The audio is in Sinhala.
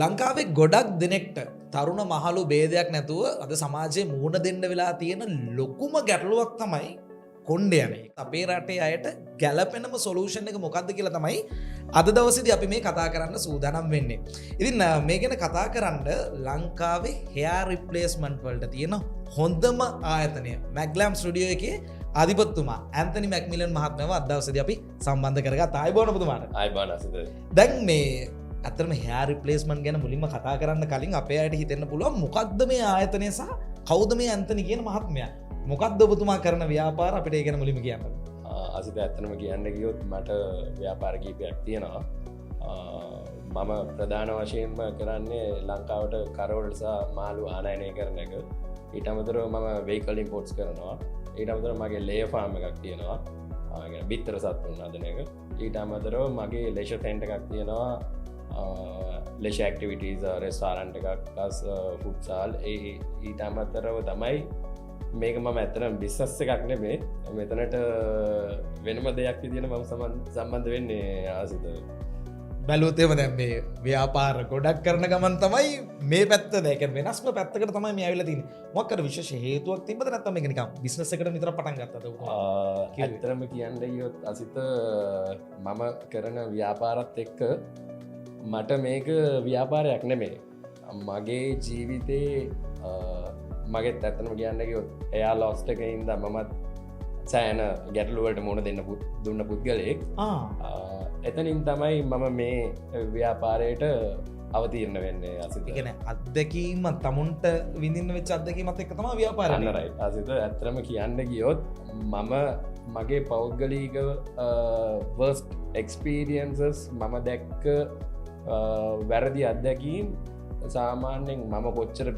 ලංකාවේ ගොඩක් දෙනෙක්ට තරුණ මහලු බේදයක් නැතුව අද සමාජයේ මුහුණ දෙන්න වෙලා තියෙන ලොකුම ගැටලුවක් තමයි කොණ්ඩේ යන එක. අපේ රටේ අයට ගැළපෙනම සොලියුෂන් එක මොකක්ද කියලා තමයි අද දවසේදී අපි මේ කතා කරන්න සූදානම් වෙන්නේ. ඉතින් මේ ගැන කතා කරන්න ලංකාවේ hair replacement වලට තියෙන හොඳම ආයතනය මැග්ලෑම් ස්ටුඩියෝ එකේ අධිපතිතුමා ඇන්තනි මැක්මිලන් මහත්මයාව අද දවසේදී අපි සම්බන්ධ කරගත්තා. ආයිබෝන පුතුමාට. ආයිබෝන අසිත. දැන් මේ ඇත්තටම hair replacement ගැන මුලින්ම කතා කරන්න කලින් අපේ අයට හිතෙන්න පුළුවන් මොකක්ද මේ ආයතනය සහ කවුද මේ ඇන්තනි කියන මහත්මයා? මොකක්ද ඔබතුමා කරන ව්‍යාපාර අපිට ඒ ගැන මුලින්ම කියන්න. අසිත ඇත්තනම කියන්න ගියොත් මට ව්‍යාපාර කීපයක් තියෙනවා. මම ප්‍රධාන වශයෙන්ම කරන්නේ ලංකාවට කරවල සහ මාළු ආනයනය කරන එක. ඊට අමතරව මම vehicle imports කරනවා. ඊට අමතරව මගේ layer farm එකක් තියෙනවා. බිත්තර සත්තුන් හදන එක. ඊට අමතරව මගේ leisure tent එකක් තියෙනවා. leisure activities restaurant එකක් plus futsal ඊට අමතරව තමයි මේක මම ඇත්තටම බිස්නස් එකක් නෙමෙයි. මෙතනට වෙනම දෙයක් විදියට මම සම්බන්ධ වෙන්නේ ආසිත. බැලුවොත් එහෙම දැන් මේ ව්‍යාපාර ගොඩක් කරන ගමන් තමයි මේ පැත්ත දැන් කියන්නේ වෙනස්ම පැත්තකට තමයි මේ ආවිල්ලා තින්නේ. මොකක්ද විශේෂ හේතුවක් තිබ්බද නැත්නම් මේක නිකන් බිස්නස් එකට විතර පටන් ගත්තද? ඇත්තටම කියන්න ගියොත් අසිත මම කරන ව්‍යාපාරත් එක්ක මට මේක ව්‍යාපාරයක් නෙමේ. මගේ ජීවිතේ මගෙත් ඇත්තනම කියන්න ගියොත් එයා ලොස්ට එක හින්ද මමත් සෑන ගැටලුවට මුණ දුන්න පුද්ගලයෙක්. එතනින් තමයි මම මේ ව්‍යාපාරයට අවතීරණ වෙන්නේ අසිත. ඒ කියන්නේ අත්දැකීම තමුන්ට විඳින්න වෙච්ච අත්දැකීමත් එක්ක තමයි ව්යාපාරය. අන්නරයි. අසිත ඇත්තම කියන්න ගියොත් මම මගේ පෞද්ගලික worst experiences මම දැක්ක වැරදි අත්දැකීම් සාමාන්‍යයෙන් මම කොච්චර